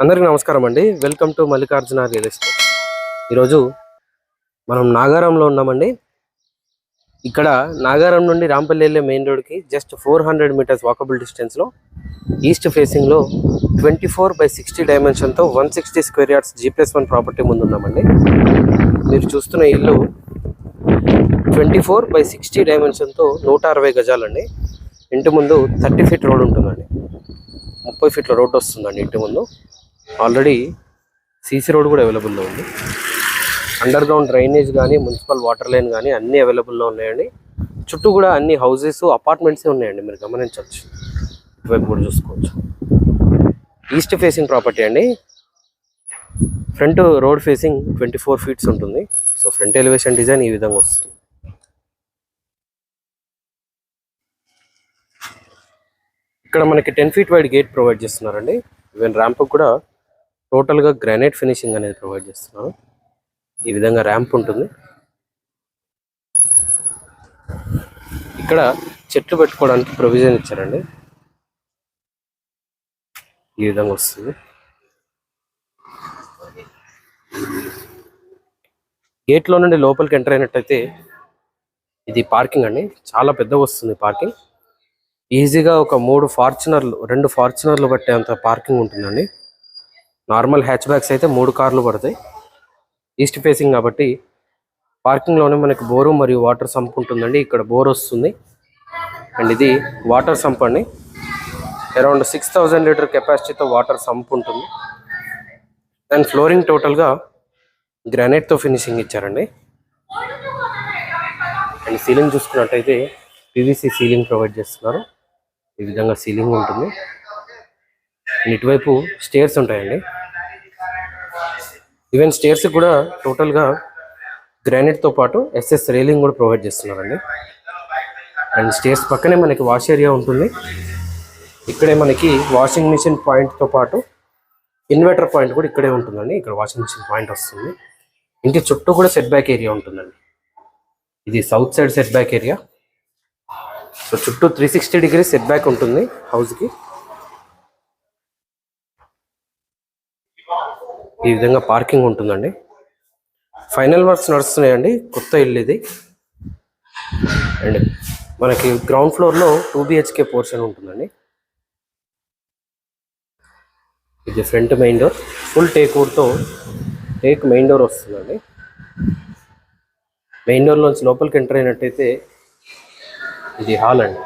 అందరికీ నమస్కారం అండి. Welcome to Mallikarjuna real estate. ఈరోజు మనం నాగారంలో ఉన్నామండి. ఇక్కడ నాగారం నుండి రాంపల్లి వెళ్ళే మెయిన్ రోడ్కి జస్ట్ 400 మీటర్స్ వాకబుల్ డిస్టెన్స్లో ఈస్ట్ ఫేసింగ్లో 24/60 డైమెన్షన్తో 160 స్క్వేర్ యార్డ్స్ G+1 ప్రాపర్టీ ముందు ఉన్నామండి. మీరు చూస్తున్న ఇల్లు 24/60 డైమెన్షన్తో 160 గజాలండి. ఇంటి ముందు 30 ఫీట్ రోడ్ ఉంటుందండి. 30 ఫీట్ల రోడ్ వస్తుందండి ఇంటి ముందు. ఆల్రెడీ సీసీ రోడ్ కూడా అవైలబుల్లో ఉంది. అండర్ గ్రౌండ్ డ్రైనేజ్ కానీ మున్సిపల్ వాటర్ లైన్ కానీ అన్నీ అవైలబుల్లో ఉన్నాయండి. చుట్టూ కూడా అన్ని హౌసెస్ అపార్ట్మెంట్సే ఉన్నాయండి. మీరు గమనించవచ్చు. ఇటువైపు కూడా చూసుకోవచ్చు. ఈస్ట్ ఫేసింగ్ ప్రాపర్టీ అండి. ఫ్రంట్ రోడ్ ఫేసింగ్ 24 ఫీట్స్ ఉంటుంది. సో ఫ్రంట్ ఎలివేషన్ డిజైన్ ఈ విధంగా వస్తుంది. ఇక్కడ మనకి 10 ఫీట్ వైడ్ గేట్ ప్రొవైడ్ చేస్తున్నారండి. ఈవెన్ ర్యాంప్ కూడా టోటల్గా గ్రానైట్ ఫినిషింగ్ అనేది ప్రొవైడ్ చేస్తున్నారు. ఈ విధంగా ర్యాంప్ ఉంటుంది. ఇక్కడ చెట్లు పెట్టుకోవడానికి ప్రొవిజన్ ఇచ్చారండి. ఈ విధంగా వస్తుంది. గేట్లో నుండి లోపలికి ఎంటర్ అయినట్టయితే ఇది పార్కింగ్ అండి. చాలా పెద్దగా వస్తుంది పార్కింగ్. ఈజీగా ఒక 2 ఫార్చునర్లు పట్టే అంత పార్కింగ్ ఉంటుందండి. నార్మల్ హ్యాచ్ బ్యాగ్స్ అయితే 3 కార్లు పడతాయి. ఈస్ట్ ఫేసింగ్ కాబట్టి పార్కింగ్లోనే మనకి బోరు మరియు వాటర్ సంప్ ఉంటుందండి. ఇక్కడ బోర్ వస్తుంది అండ్ ఇది వాటర్ సంప్ అండి. అరౌండ్ 6000 లీటర్ కెపాసిటీతో వాటర్ సంప్ ఉంటుంది. అండ్ ఫ్లోరింగ్ టోటల్గా గ్రానైట్తో ఫినిషింగ్ ఇచ్చారండి. అండ్ సీలింగ్ చూసుకున్నట్టయితే పీవీసీ సీలింగ్ ప్రొవైడ్ చేస్తున్నారు. ఈ విధంగా సీలింగ్ ఉంటుంది. ఇటువైపు స్టేర్స్ ఉంటాయండి. ఈవెన్ స్టేర్స్ కూడా టోటల్గా గ్రానైట్తో పాటు ఎస్ఎస్ రైలింగ్ కూడా ప్రొవైడ్ చేస్తున్నారండి. అండ్ స్టేర్స్ పక్కనే మనకి వాష్ ఏరియా ఉంటుంది. ఇక్కడే మనకి వాషింగ్ మిషన్ పాయింట్తో పాటు ఇన్వర్టర్ పాయింట్ కూడా ఇక్కడే ఉంటుందండి. ఇక్కడ వాషింగ్ మిషన్ పాయింట్ వస్తుంది. ఇంటి చుట్టూ కూడా సెట్ బ్యాక్ ఏరియా ఉంటుందండి. ఇది south side set back area. So చుట్టూ 360 డిగ్రీ సెట్ బ్యాక్ ఉంటుంది హౌస్కి. ఈ విధంగా పార్కింగ్ ఉంటుందండి. ఫైనల్ వర్క్స్ నడుస్తున్నాయండి. కొత్త ఇల్లు ఇది. అండ్ మనకి గ్రౌండ్ ఫ్లోర్లో 2 BHK పోర్షన్ ఉంటుందండి. ఇది front main door. Full take main door వస్తుందండి. మెయిన్ డోర్లోంచి లోపలికి ఎంటర్ అయినట్టయితే ఇది హాల్ అండి.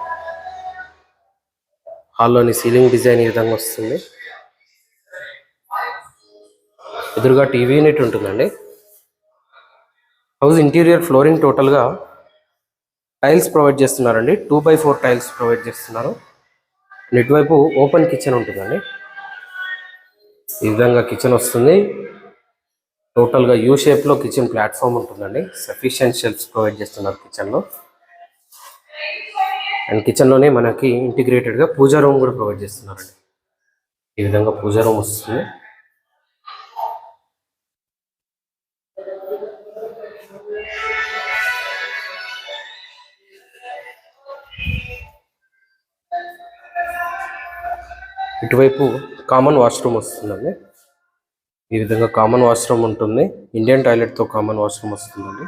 హాల్లోని సీలింగ్ డిజైన్ ఈ విధంగా వస్తుంది. ఎదురుగా టీవీ యూనిట్ ఉంటుందండి. హౌస్ ఇంటీరియర్ ఫ్లోరింగ్ టోటల్గా టైల్స్ ప్రొవైడ్ చేస్తున్నారండి. 2x4 టైల్స్ ప్రొవైడ్ చేస్తున్నారు. ఇటువైపు ఓపెన్ కిచెన్ ఉంటుందండి. ఈ విధంగా కిచెన్ వస్తుంది. టోటల్గా యూ షేప్లో కిచెన్ ప్లాట్ఫామ్ ఉంటుందండి. సఫిషియెంట్ షెల్ఫ్స్ ప్రొవైడ్ చేస్తున్నారు కిచెన్లో. అండ్ కిచెన్లోనే మనకి ఇంటిగ్రేటెడ్గా పూజా రూమ్ కూడా ప్రొవైడ్ చేస్తున్నారండి. ఈ విధంగా పూజా రూమ్ వస్తుంది. ఇటువైపు కామన్ వాష్రూమ్ వస్తుందండి. ఈ విధంగా కామన్ వాష్రూమ్ ఉంటుంది. ఇండియన్ టాయిలెట్తో కామన్ వాష్రూమ్ వస్తుందండి.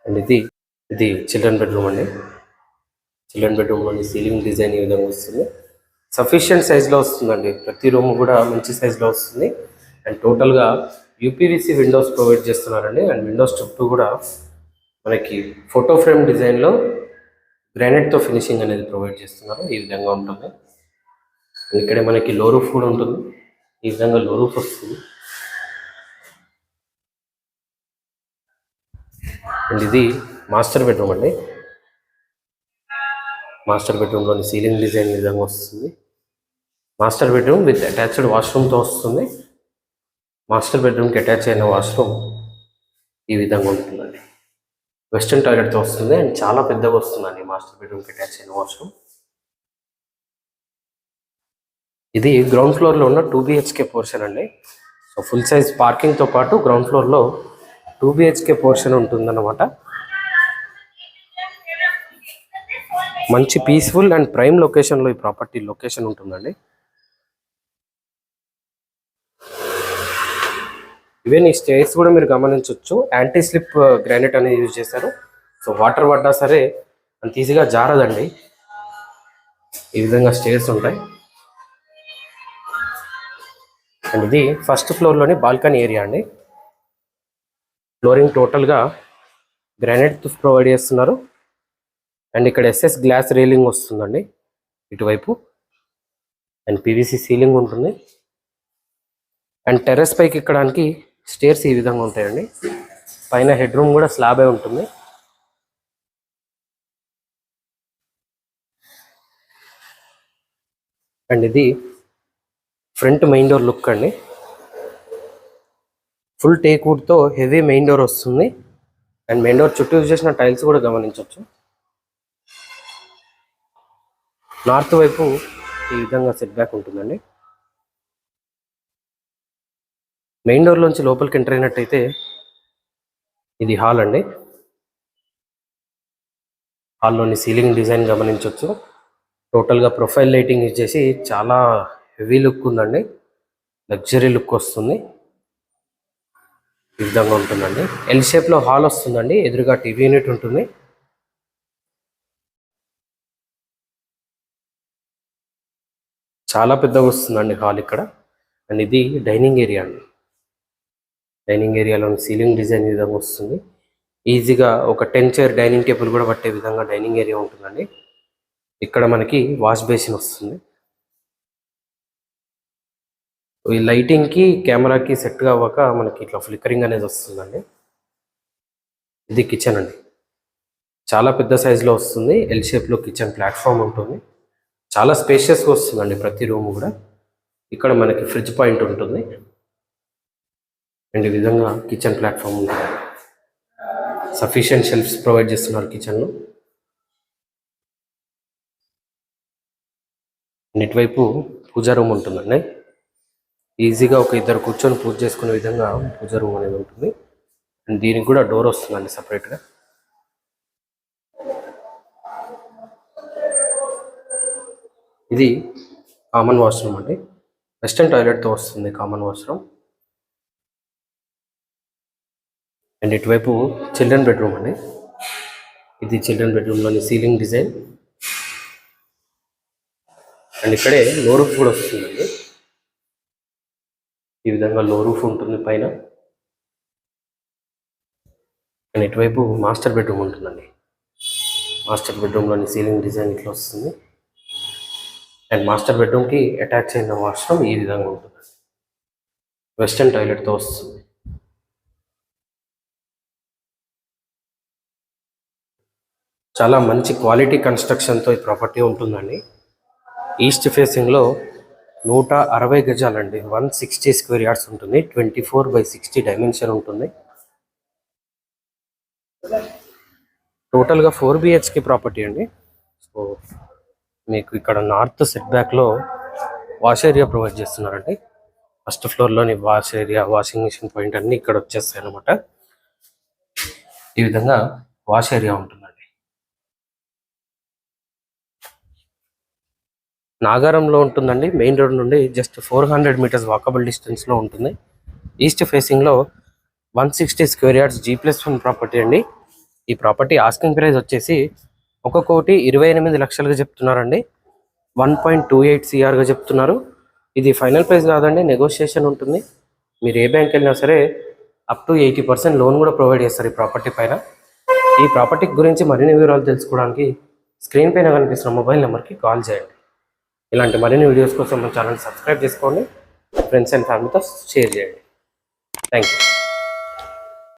అండ్ ఇది చిల్డ్రన్ బెడ్రూమ్ అండి. చిల్డ్రన్ బెడ్రూమ్లోని సీలింగ్ డిజైన్ ఈ విధంగా వస్తుంది. సఫిషియెంట్ సైజ్లో వస్తుందండి. ప్రతి రూమ్ కూడా మంచి సైజ్లో వస్తుంది. అండ్ టోటల్గా యూపీవీసీ విండోస్ ప్రొవైడ్ చేస్తున్నారండి. అండ్ విండోస్ చుట్టూ కూడా మనకి ఫోటో ఫ్రేమ్ డిజైన్లో గ్రానైట్తో ఫినిషింగ్ అనేది ప్రొవైడ్ చేస్తున్నారు. ఈ విధంగా ఉంటుంది. ఇక్కడే మనకి లో రూఫ్ కూడా ఉంటుంది. ఈ విధంగా లో రూఫ్ వస్తుంది. అండ్ ఇది మాస్టర్ బెడ్రూమ్ అండి. మాస్టర్ బెడ్రూమ్లోని సీలింగ్ డిజైన్ ఈ విధంగా వస్తుంది. మాస్టర్ బెడ్రూమ్ విత్ అటాచ్డ్ వాష్రూమ్తో వస్తుంది. మాస్టర్ బెడ్రూమ్కి అటాచ్ అయిన వాష్రూమ్ ఈ విధంగా ఉంటుందండి. వెస్టర్న్ టాయిలెట్తో వస్తుంది. అండ్ చాలా పెద్దగా వస్తుందండి మాస్టర్ బెడ్రూమ్కి అటాచ్ అయిన వాష్రూమ్. ఇది గ్రౌండ్ ఫ్లోర్లో ఉన్న 2 BHK పోర్షన్ అండి. సో ఫుల్ సైజ్ పార్కింగ్తో పాటు గ్రౌండ్ ఫ్లోర్లో 2 BHK పోర్షన్ ఉంటుందన్నమాట. మంచి పీస్ఫుల్ అండ్ ప్రైమ్ లొకేషన్లో ఈ ప్రాపర్టీ లొకేషన్ ఉంటుందండి. ఈవెన్ ఈ స్టేర్స్ కూడా మీరు గమనించవచ్చు, యాంటీ స్లిప్ గ్రానైట్ అనేది యూజ్ చేశారు. సో వాటర్ పడ్డా సరే అంత ఈజీగా జారదండి. ఈ విధంగా స్టేర్స్ ఉంటాయి. అండ్ ఇది ఫస్ట్ ఫ్లోర్లోని బాల్కనీ ఏరియా అండి. ఫ్లోరింగ్ టోటల్గా గ్రానైట్ ప్రొవైడ్ చేస్తున్నారు. అండ్ ఇక్కడ ఎస్ఎస్ గ్లాస్ రైలింగ్ వస్తుందండి ఇటువైపు. అండ్ పీవీసీ సీలింగ్ ఉంటుంది. అండ్ టెర్రస్ పైకి ఎక్కడానికి స్టేర్స్ ఈ విధంగా ఉంటాయండి. పైన హెడ్ రూమ్ కూడా స్లాబే ఉంటుంది. అండ్ ఇది ఫ్రంట్ మెయిన్ డోర్ లుక్ అండి. ఫుల్ టేక్ వుడ్తో హెవీ మెయిన్ డోర్ వస్తుంది. అండ్ మెయిన్ డోర్ చుట్టూ యూజ్ చేసిన టైల్స్ కూడా గమనించవచ్చు. నార్త్ వైపు ఈ విధంగా సెట్ బ్యాక్ ఉంటుందండి. మెయిన్ డోర్లోంచి లోపలికి ఎంటర్ అయినట్టయితే ఇది హాల్ అండి. హాల్లోని సీలింగ్ డిజైన్ గమనించవచ్చు. టోటల్గా ప్రొఫైల్ లైటింగ్ యూజ్ చేసి చాలా హెవీ లుక్ ఉందండి. లగ్జరీ లుక్ వస్తుంది. ఈ విధంగా ఉంటుందండి. ఎల్ షేప్లో హాల్ వస్తుందండి. ఎదురుగా టీవీ యూనిట్ ఉంటుంది. చాలా పెద్దగా వస్తుందండి హాల్ ఇక్కడ. అండ్ ఇది డైనింగ్ ఏరియా అండి. డైనింగ్ ఏరియాలో సీలింగ్ డిజైన్ ఈ విధంగా వస్తుంది. ఈజీగా ఒక 10 చైర్ డైనింగ్ టేబుల్ కూడా పట్టే విధంగా డైనింగ్ ఏరియా ఉంటుందండి. ఇక్కడ మనకి వాష్ బేసిన్ వస్తుంది. ఈ లైటింగ్కి కెమెరాకి సెట్గా అవ్వక మనకి ఇట్లా ఫ్లికరింగ్ అనేది వస్తుందండి. ఇది కిచెన్ అండి. చాలా పెద్ద సైజులో వస్తుంది. ఎల్ షేప్లో కిచెన్ ప్లాట్ఫామ్ ఉంటుంది. చాలా స్పేషియస్గా వస్తుందండి ప్రతి రూమ్ కూడా. ఇక్కడ మనకి ఫ్రిడ్జ్ పాయింట్ ఉంటుంది. అండ్ ఈ విధంగా కిచెన్ ప్లాట్ఫామ్ ఉంటుంది. సఫిషియెంట్ షెల్ఫ్స్ ప్రొవైడ్ చేస్తున్నారు కిచెన్లో. ఇటువైపు పూజా రూమ్ ఉంటుందండి. ఈజీగా ఒక ఇద్దరు కూర్చొని పూజ చేసుకునే విధంగా పూజా రూమ్ అనేది ఉంటుంది. అండ్ దీనికి కూడా డోర్ వస్తుందండి సపరేట్గా. ఇది కామన్ వాష్రూమ్ అండి. వెస్టర్న్ టాయిలెట్తో వస్తుంది కామన్ వాష్రూమ్. అండ్ ఇటువైపు చిల్డ్రన్ బెడ్రూమ్ అండి. ఇది చిల్డ్రన్ బెడ్రూమ్లోని సీలింగ్ డిజైన్. అండ్ ఇక్కడే లో రూఫ్ కూడా వస్తుందండి. ఈ విధంగా లో రూఫ్ ఉంటుంది పైన. అండ్ ఇటువైపు మాస్టర్ బెడ్రూమ్ ఉంటుందండి. మాస్టర్ బెడ్రూమ్లోని సీలింగ్ డిజైన్ ఇట్లా వస్తుంది. అండ్ మాస్టర్ బెడ్రూమ్కి అటాచ్ అయిన వాష్రూమ్ ఈ విధంగా ఉంటుంది. వెస్టర్న్ టాయిలెట్తో వస్తుంది. చాలా మంచి క్వాలిటీ కన్స్ట్రక్షన్తో ఈ ప్రాపర్టీ ఉంటుందండి. ఈస్ట్ ఫేసింగ్లో 160 గజాలండి. 160 స్క్వేర్ యార్డ్స్ ఉంటుంది. 24/60 డైమెన్షన్ ఉంటుంది. టోటల్గా 4 BHK ప్రాపర్టీ అండి. సో మీకు ఇక్కడ నార్త్ సెట్ బ్యాక్లో వాష్ ఏరియా ప్రొవైడ్ చేస్తున్నారండి. ఫస్ట్ ఫ్లోర్లోని wash area, washing machine point అన్నీ ఇక్కడ వచ్చేస్తాయి అన్నమాట. ఈ విధంగా వాష్ ఏరియా ఉంటుందండి. నాగారంలో ఉంటుందండి. మెయిన్ రోడ్ నుండి జస్ట్ 400 మీటర్స్ వాకబుల్ డిస్టెన్స్లో ఉంటుంది. ఈస్ట్ ఫేసింగ్లో 160 స్క్వేర్ యార్డ్స్ G+1 ప్రాపర్టీ అండి. ఈ ప్రాపర్టీ ఆస్కింగ్ ప్రైస్ వచ్చేసి 1,28,00,000గా చెప్తున్నారండి. 1.28 CRగా చెప్తున్నారు. ఇది ఫైనల్ ప్రైస్ కాదండి, నెగోషియేషన్ ఉంటుంది. మీరు ఏ బ్యాంక్ వెళ్ళినా సరే అప్ టు 80% లోన్ కూడా ప్రొవైడ్ చేస్తారు ఈ ప్రాపర్టీ పైన. ఈ ప్రాపర్టీ గురించి మరిన్ని వివరాలు తెలుసుకోవడానికి స్క్రీన్ పైన కనిపిస్తున్న మొబైల్ నెంబర్కి కాల్ చేయండి. ఇలాంటి మరిన్ని వీడియోస్ కోసం మన ఛానల్ సబ్స్క్రైబ్ చేసుకోండి. ఫ్రెండ్స్ అండ్ ఫ్యామిలీతో షేర్ చేయండి. Thank you.